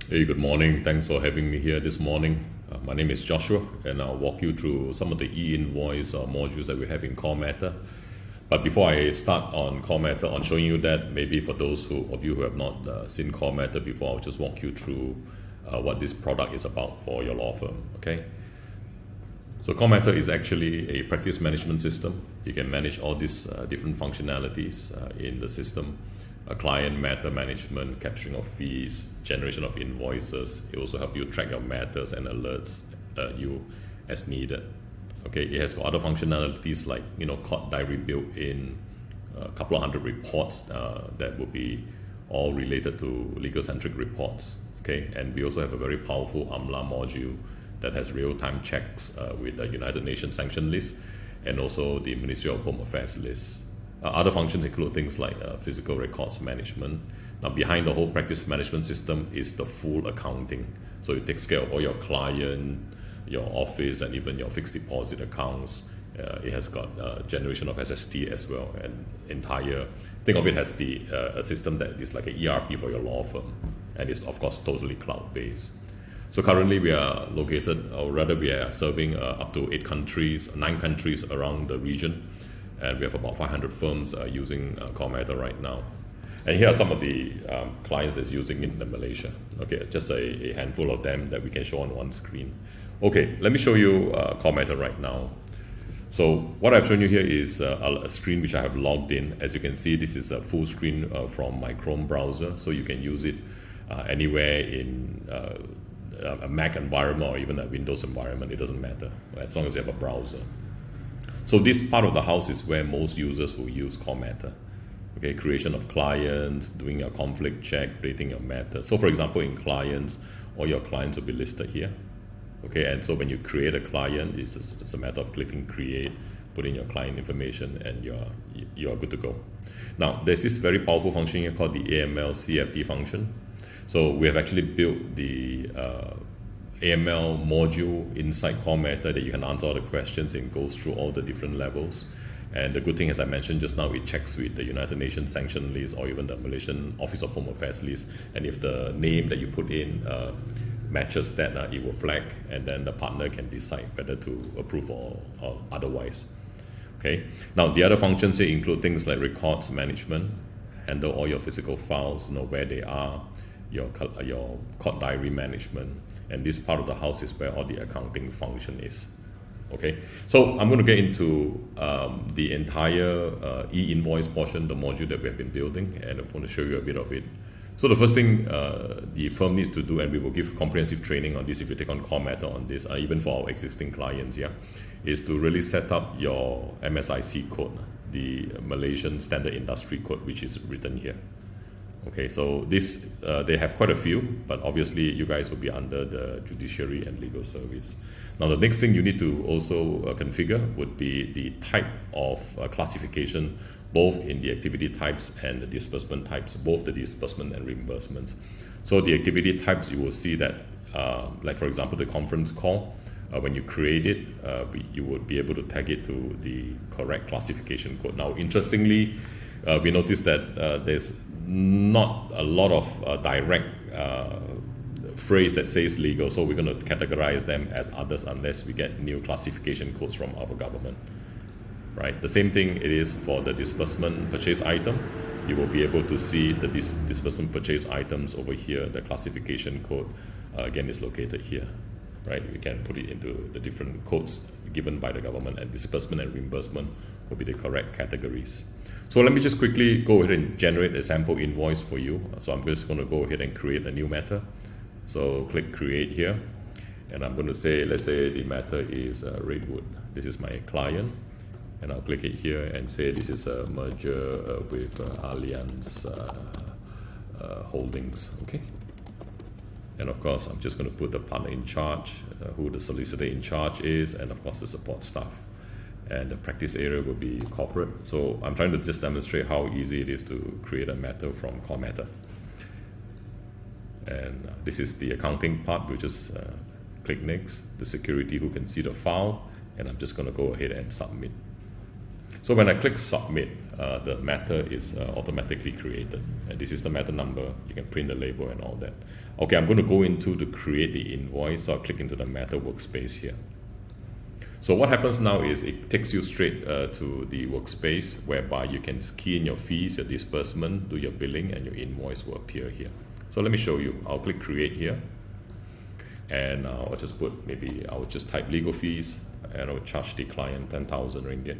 Hey, good morning. Thanks for having me here this morning. My name is Joshua, and I'll walk you through some of the e-invoice modules that we have in CoreMatter. But before I start on CoreMatter, on showing you that, maybe for those of you who have not seen CoreMatter before, I'll just walk you through what this product is about for your law firm. Okay. So CoreMatter is actually a practice management system. You can manage all these different functionalities in the system. Client matter management, capturing of fees, generation of invoices. It also helps you track your matters and alerts you as needed. Okay, it has other functionalities like court diary built in, a couple of hundred reports that will be all related to legal-centric reports. Okay, and we also have a very powerful AMLA module that has real-time checks with the United Nations sanction list and also the Ministry of Home Affairs list. Other functions include things like physical records management. Now, behind the whole practice management system is the full accounting. So it takes care of all your client, your office, and even your fixed deposit accounts. It has got generation of SST as well, and think of it as a system that is like an ERP for your law firm, and it's of course totally cloud-based. So currently we are located, or rather we are serving up to 9 countries around the region. And we have about 500 firms using CoreMatter right now. And here are some of the clients that's using it in Malaysia. Okay, just a handful of them that we can show on one screen. Okay, let me show you CoreMatter right now. So what I've shown you here is a screen which I have logged in. As you can see, this is a full screen from my Chrome browser, so you can use it anywhere in a Mac environment or even a Windows environment. It doesn't matter, as long as you have a browser. So this part of the house is where most users will use CoreMatter. Okay, creation of clients, doing a conflict check, creating your matter. So for example, in clients, all your clients will be listed here. Okay, and so when you create a client, it's just a matter of clicking create, put in your client information, and you're good to go. Now, there's this very powerful function here called the AML CFD function. So we have actually built the AML module inside CoreMatter that you can answer all the questions and goes through all the different levels. And the good thing, as I mentioned just now, it checks with the United Nations sanction list or even the Malaysian Office of Home Affairs list. And if the name that you put in matches that, it will flag, and then the partner can decide whether to approve or otherwise. Okay. Now, the other functions here include things like records management, handle all your physical files, know where they are, your court diary management, and this part of the house is where all the accounting function is. Okay, so I'm going to get into the entire e-invoice portion, the module that we have been building, and I'm going to show you a bit of it. So the first thing the firm needs to do, and we will give comprehensive training on this if you take on CoreMatter on this, even for our existing clients, is to really set up your MSIC code, the Malaysian Standard Industry Code, which is written here. Okay, so this they have quite a few, but obviously you guys will be under the Judiciary and Legal Service. Now the next thing you need to also configure would be the type of classification, both in the activity types and the disbursement types, both the disbursement and reimbursements. So the activity types, you will see that, like for example, the conference call, when you create it, you would be able to tag it to the correct classification code. Now, interestingly, we noticed that there's not a lot of direct phrase that says legal, so we're going to categorize them as others unless we get new classification codes from our government. Right. The same thing it is for the disbursement purchase item. You will be able to see the disbursement purchase items over here. The classification code again is located here. Right. We can put it into the different codes given by the government, and disbursement and reimbursement will be the correct categories. So let me just quickly go ahead and generate a sample invoice for you. So I'm just going to go ahead and create a new matter. So click create here, and I'm going to say, let's say the matter is Redwood. This is my client, and I'll click it here and say this is a merger with Allianz Holdings. Okay. And of course, I'm just going to put the partner in charge, who the solicitor in charge is, and of course the support staff. And the practice area will be corporate. So I'm trying to just demonstrate how easy it is to create a matter from CoreMatter. And this is the accounting part. We'll just click next. The security, who can see the file, and I'm just going to go ahead and submit. So when I click submit, the matter is automatically created. And this is the matter number. You can print the label and all that. Okay, I'm going to go into to create the invoice. So I'll click into the matter workspace here. So what happens now is it takes you straight to the workspace whereby you can key in your fees, your disbursement, do your billing, and your invoice will appear here. So let me show you. I'll click create here. And I'll just put, maybe I'll just type legal fees, and I'll charge the client 10,000 ringgit.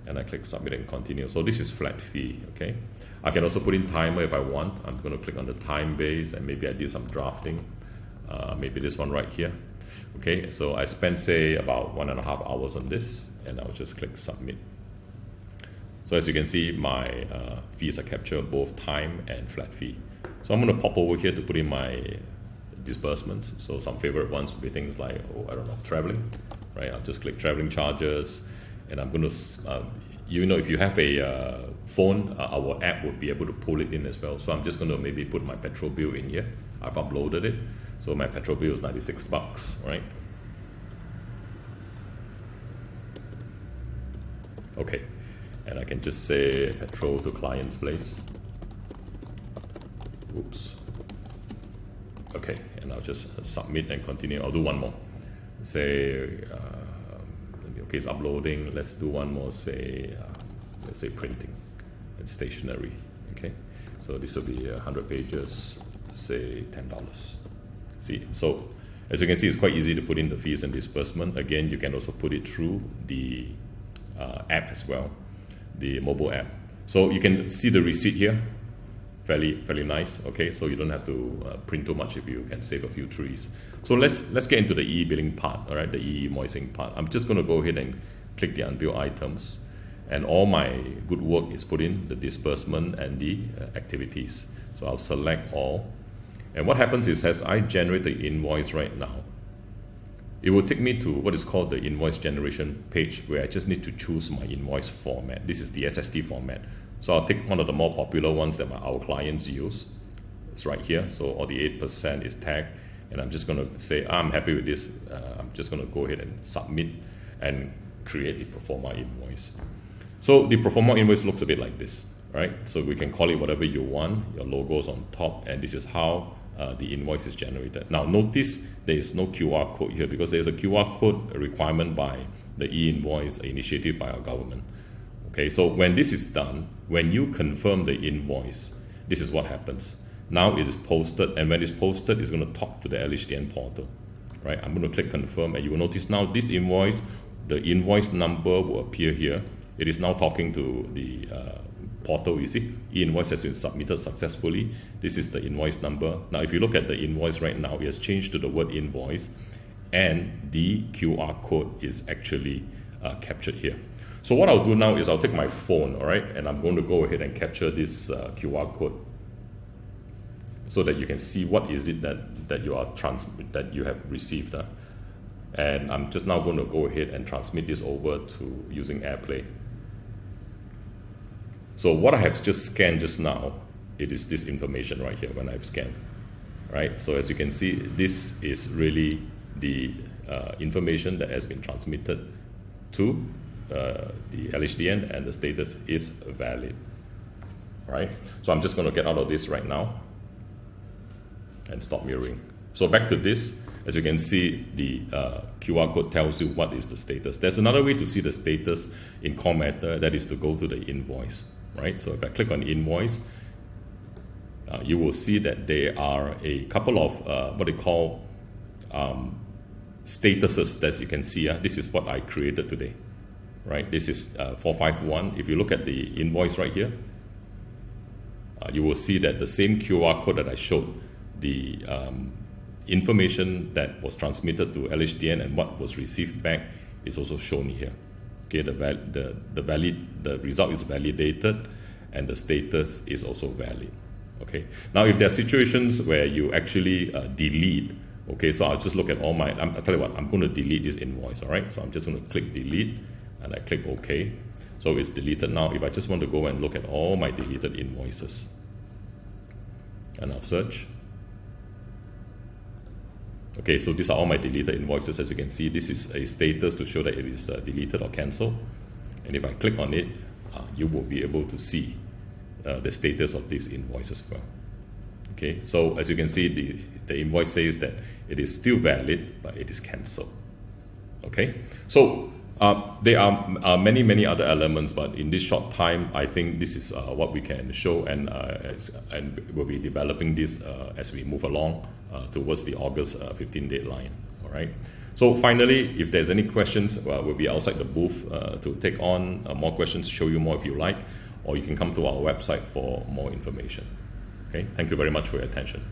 And I click submit and continue. So this is flat fee, okay? I can also put in timer if I want. I'm going to click on the time base, and maybe I did some drafting. Maybe this one right here. Okay, so I spent, say, about 1.5 hours on this, and I'll just click submit. So as you can see, my fees are captured, both time and flat fee. So I'm going to pop over here to put in my disbursements. So some favorite ones would be things like, I don't know, traveling, right? I'll just click traveling charges, and I'm going to, if you have a phone, our app would be able to pull it in as well. So I'm just going to maybe put my petrol bill in here. I've uploaded it. So my petrol bill is 96 bucks, right? Okay, and I can just say petrol to client's place. Oops. Okay, and I'll just submit and continue. I'll do one more. Say, okay, it's uploading. Let's do one more. Say, let's say printing and stationery. Okay, so this will be 100 pages. Say $10. See, so as you can see, it's quite easy to put in the fees and disbursement. Again, you can also put it through the app as well, the mobile app. So you can see the receipt here, fairly nice. Okay, so you don't have to print too much if you can save a few trees. So let's get into the e-billing part, all right, the e-invoicing part. I'm just going to go ahead and click the unbilled items, and all my good work is put in the disbursement and the activities. So I'll select all. And what happens is, as I generate the invoice right now, it will take me to what is called the invoice generation page, where I just need to choose my invoice format. This is the SST format. So I'll take one of the more popular ones that our clients use. It's right here. So all the 8% is tagged. And I'm just going to say, I'm happy with this. I'm just going to go ahead and submit and create the pro forma invoice. So the pro forma invoice looks a bit like this, right? So we can call it whatever you want. Your logo's on top, and this is how the invoice is generated. Now notice there is no QR code here, because there's a QR code requirement by the e-invoice initiative by our government. Okay, so when this is done, when you confirm the invoice, this is what happens. Now it is posted, and when it's posted, it's going to talk to the LHDN portal, right? I'm going to click confirm, and you will notice now this invoice, the invoice number will appear here. It is now talking to the portal. You see, e-invoice has been submitted successfully. This is the invoice number. Now, if you look at the invoice right now, it has changed to the word invoice, and the QR code is actually captured here. So what I'll do now is I'll take my phone, all right, and I'm going to go ahead and capture this QR code, so that you can see what is it that you have received. And I'm just now going to go ahead and transmit this over to using AirPlay. So what I have just scanned just now, it is this information right here when I've scanned, right? So as you can see, this is really the information that has been transmitted to the LHDN, and the status is valid, right? So I'm just going to get out of this right now and stop mirroring. So back to this, as you can see, the QR code tells you what is the status. There's another way to see the status in CoreMatter, that is to go to the invoice, right? So if I click on invoice, you will see that there are a couple of what they call statuses that you can see. This is what I created today, right? This is 451. If you look at the invoice right here, you will see that the same QR code that I showed, the information that was transmitted to LHDN and what was received back is also shown here. Okay, the result is validated, and the status is also valid. Okay, now if there are situations where you actually delete, okay, so I'll just look at all my, I'll tell you what, I'm going to delete this invoice, all right? So I'm just going to click delete, and I click OK. So it's deleted now. If I just want to go and look at all my deleted invoices, and I'll search. Okay, so these are all my deleted invoices. As you can see, this is a status to show that it is deleted or cancelled. And if I click on it, you will be able to see the status of this invoice as well. Okay, so as you can see, the invoice says that it is still valid, but it is cancelled. Okay, so there are many other elements, but in this short time, I think this is what we can show, and we'll be developing this as we move along towards the August 15 deadline. All right. So finally, if there's any questions, we'll be outside the booth to take on more questions, show you more if you like, or you can come to our website for more information. Okay. Thank you very much for your attention.